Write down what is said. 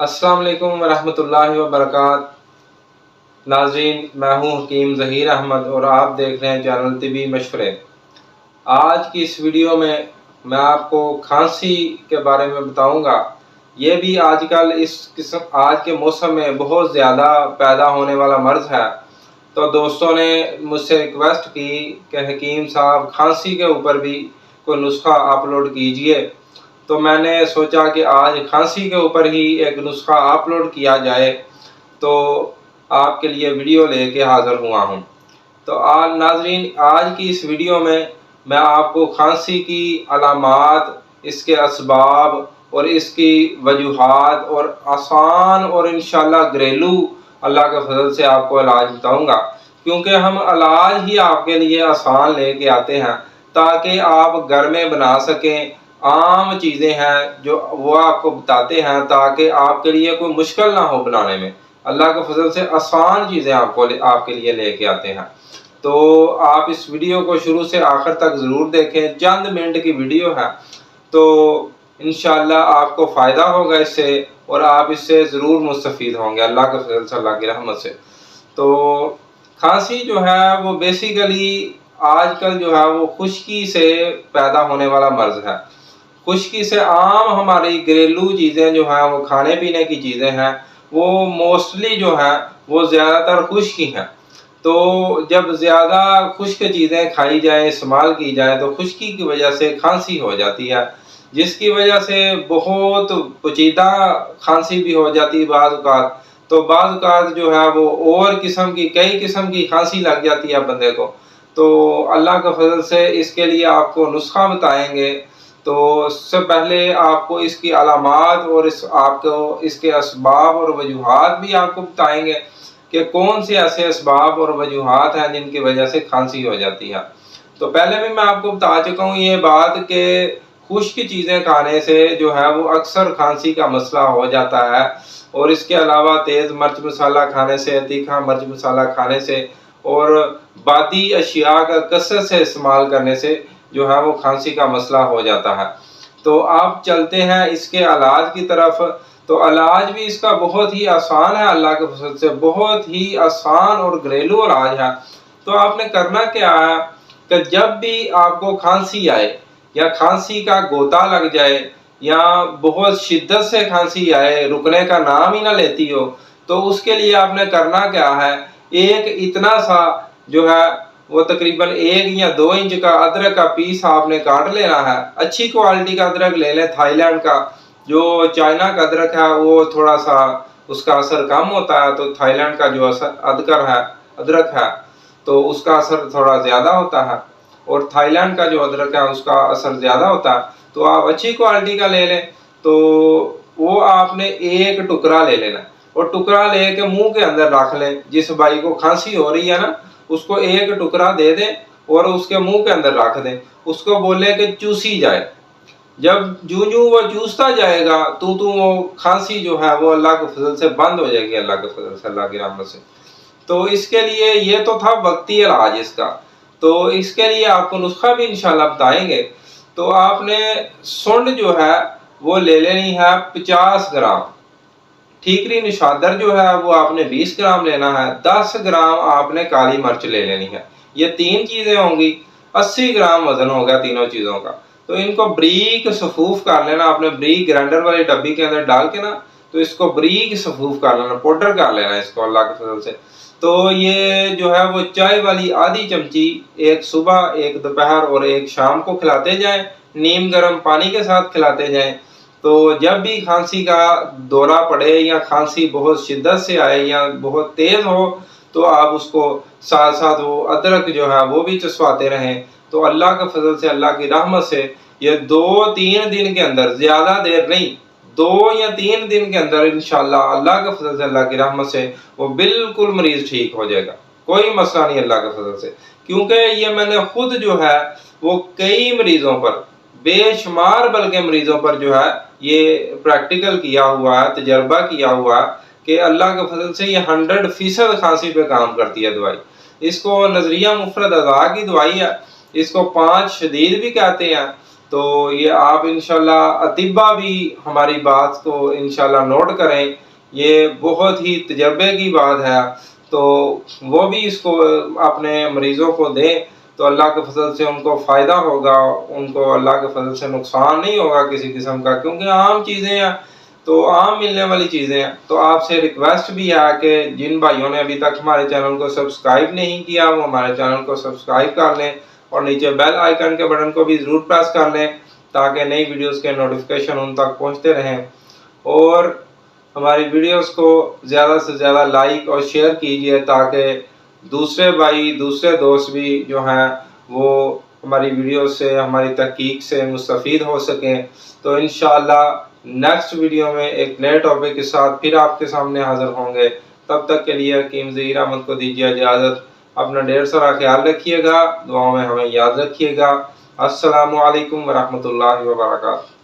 السلام علیکم ورحمۃ اللہ وبرکاتہ۔ ناظرین، میں ہوں حکیم ظہیر احمد اور آپ دیکھ رہے ہیں چینل طبی مشورے۔ آج کی اس ویڈیو میں آپ کو کھانسی کے بارے میں بتاؤں گا۔ یہ بھی آج کل آج کے موسم میں بہت زیادہ پیدا ہونے والا مرض ہے۔ تو دوستوں نے مجھ سے ریکویسٹ کی کہ حکیم صاحب کھانسی کے اوپر بھی کوئی نسخہ اپلوڈ کیجئے، تو میں نے سوچا کہ آج کھانسی کے اوپر ہی ایک نسخہ اپلوڈ کیا جائے، تو آپ کے لیے ویڈیو لے کے حاضر ہوا ہوں۔ تو ناظرین، آج کی اس ویڈیو میں آپ کو کھانسی کی علامات، اس کے اسباب اور اس کی وجوہات اور آسان اور انشاءاللہ گھریلو اللہ کے فضل سے آپ کو علاج بتاؤں گا، کیونکہ ہم علاج ہی آپ کے لیے آسان لے کے آتے ہیں تاکہ آپ گھر میں بنا سکیں۔ عام چیزیں ہیں جو وہ آپ کو بتاتے ہیں تاکہ آپ کے لیے کوئی مشکل نہ ہو بنانے میں۔ اللہ کے فضل سے آسان چیزیں آپ کے لیے لے کے آتے ہیں۔ تو آپ اس ویڈیو کو شروع سے آخر تک ضرور دیکھیں، چند منٹ کی ویڈیو ہے، تو انشاءاللہ آپ کو فائدہ ہوگا اس سے، اور آپ اس سے ضرور مستفید ہوں گے اللہ کے فضل سے، اللہ کی رحمت سے۔ تو کھانسی جو ہے وہ بیسیکلی آج کل جو ہے وہ خشکی سے پیدا ہونے والا مرض ہے۔ خشکی سے عام ہماری گھریلو چیزیں جو ہیں وہ کھانے پینے کی چیزیں ہیں، وہ موسٹلی جو ہیں وہ زیادہ تر خشکی ہیں۔ تو جب زیادہ خشک چیزیں کھائی جائیں، استعمال کی جائیں، تو خشکی کی وجہ سے کھانسی ہو جاتی ہے، جس کی وجہ سے بہت پیچیدہ کھانسی بھی ہو جاتی ہے بعض اوقات۔ تو بعض اوقات جو ہے وہ اور کئی قسم کی کھانسی لگ جاتی ہے بندے کو۔ تو اللہ کے فضل سے اس کے لیے آپ کو نسخہ بتائیں گے۔ تو اس سے پہلے آپ کو اس کی علامات اور اس کے اسباب اور وجوہات بھی آپ کو بتائیں گے کہ کون سے ایسے اسباب اور وجوہات ہیں جن کی وجہ سے کھانسی ہو جاتی ہے۔ تو پہلے بھی میں آپ کو بتا چکا ہوں یہ بات کہ خشک چیزیں کھانے سے جو ہے وہ اکثر کھانسی کا مسئلہ ہو جاتا ہے، اور اس کے علاوہ تیز مرچ مسالہ کھانے سے، تیکھا مرچ مسالہ کھانے سے، اور بادی اشیاء کا کثرت سے استعمال کرنے سے جو ہے وہ کھانسی کا مسئلہ ہو جاتا ہے۔ تو آپ چلتے ہیں اس کے علاج کی طرف۔ تو علاج بھی اس کا بہت ہی آسان ہے، اللہ کے فضل سے بہت ہی آسان اور گھریلو علاج ہے۔ تو آپ نے کرنا کیا ہے کہ جب بھی آپ کو کھانسی آئے یا کھانسی کا گوتا لگ جائے یا بہت شدت سے کھانسی آئے، رکنے کا نام ہی نہ لیتی ہو، تو اس کے لیے آپ نے کرنا کیا ہے، ایک اتنا سا جو ہے وہ تقریباً 1 یا 2 انچ کا ادرک کا پیس آپ نے کاٹ لینا ہے۔ اچھی کوالٹی کا ادرک لے لیں، تھائی لینڈ کا۔ جو چائنا کا ادرک ہے وہ تھوڑا سا اس کا اثر کم ہوتا ہے، تو تھائی لینڈ کا جو ادرک ہے تو اس کا اثر تھوڑا زیادہ ہوتا ہے، اور تھائی لینڈ کا جو ادرک ہے اس کا اثر زیادہ ہوتا ہے۔ تو آپ اچھی کوالٹی کا لے لیں، تو وہ آپ نے 1 ٹکڑا لے لینا، اور ٹکڑا لے کے منہ کے اندر رکھ لیں۔ جس بھائی کو کھانسی ہو رہی ہے نا، اس کو 1 ٹکڑا دے دیں اور اس کے منہ کے اندر رکھ دیں، اس کو بولے کہ چوسی جائے۔ جب جو وہ چوستا جائے گا تو وہ کھانسی جو ہے وہ اللہ کے فضل سے بند ہو جائے گی، اللہ کے فضل سے، اللہ کی رحمت سے۔ تو اس کے لیے یہ تو تھا وقتی علاج اس کا، تو اس کے لیے آپ کو نسخہ بھی انشاءاللہ بتائیں گے۔ تو آپ نے سونڈ جو ہے وہ لے لینی ہے 50 گرام، ٹھیکری نشادر جو ہے وہ آپ نے 20 گرام لینا ہے، 10 گرام آپ نے کالی مرچ لے لینی ہے۔ یہ 3 چیزیں ہوں گی، 80 گرام وزن ہوگا تینوں چیزوں کا۔ تو ان کو بریک صفوف کر لینا، آپ نے بریک گرائنڈر والی ڈبی کے اندر ڈال کے نا، تو اس کو بریک صفوف کر لینا، پاؤڈر کر لینا اس کو اللہ کے فضل سے۔ تو یہ جو ہے وہ چائے والی آدھی چمچی، 1 صبح، 1 دوپہر اور 1 شام کو کھلاتے جائیں، نیم گرم پانی کے ساتھ کھلاتے جائیں۔ تو جب بھی کھانسی کا دورہ پڑے یا کھانسی بہت شدت سے آئے یا بہت تیز ہو، تو آپ اس کو ساتھ ساتھ وہ ادرک جو ہے وہ بھی چسواتے رہیں۔ تو اللہ کے فضل سے، اللہ کی رحمت سے، یہ 2-3 دن کے اندر، زیادہ دیر نہیں، 2 یا 3 دن کے اندر انشاءاللہ اللہ کے فضل سے، اللہ کی رحمت سے وہ بالکل مریض ٹھیک ہو جائے گا، کوئی مسئلہ نہیں اللہ کے فضل سے۔ کیونکہ یہ میں نے خود جو ہے وہ کئی مریضوں پر، بے شمار بلکہ مریضوں پر جو ہے یہ پریکٹیکل کیا ہوا ہے، تجربہ کیا ہوا ہے کہ اللہ کے فضل سے یہ 100% کھانسی پہ کام کرتی ہے دوائی۔ اس کو نظریہ مفرد اعضاء کی دوائی ہے، اس کو 5 شدید بھی کہتے ہیں۔ تو یہ آپ انشاءاللہ اطباء بھی ہماری بات کو انشاءاللہ نوٹ کریں، یہ بہت ہی تجربے کی بات ہے، تو وہ بھی اس کو اپنے مریضوں کو دیں تو اللہ کے فضل سے ان کو فائدہ ہوگا، ان کو اللہ کے فضل سے نقصان نہیں ہوگا کسی قسم کا، کیونکہ عام چیزیں ہیں تو عام ملنے والی چیزیں ہیں۔ تو آپ سے ریکویسٹ بھی ہے کہ جن بھائیوں نے ابھی تک ہمارے چینل کو سبسکرائب نہیں کیا وہ ہمارے چینل کو سبسکرائب کر لیں اور نیچے بیل آئیکن کے بٹن کو بھی ضرور پریس کر لیں تاکہ نئی ویڈیوز کے نوٹیفیکیشن ان تک پہنچتے رہیں، اور ہماری ویڈیوز کو زیادہ سے زیادہ لائک اور شیئر کیجیے تاکہ دوسرے بھائی دوسرے دوست بھی جو ہیں وہ ہماری ویڈیو سے ہماری تحقیق سے مستفید ہو سکیں۔ تو انشاءاللہ نیکسٹ ویڈیو میں ایک نئے ٹاپک کے ساتھ پھر آپ کے سامنے حاضر ہوں گے، تب تک کے لیے حکیم ظہیر احمد کو دیجیے اجازت، اپنا ڈھیر سارا خیال رکھیے گا، دعاؤں میں ہمیں یاد رکھیے گا۔ السلام علیکم ورحمۃ اللہ وبرکاتہ۔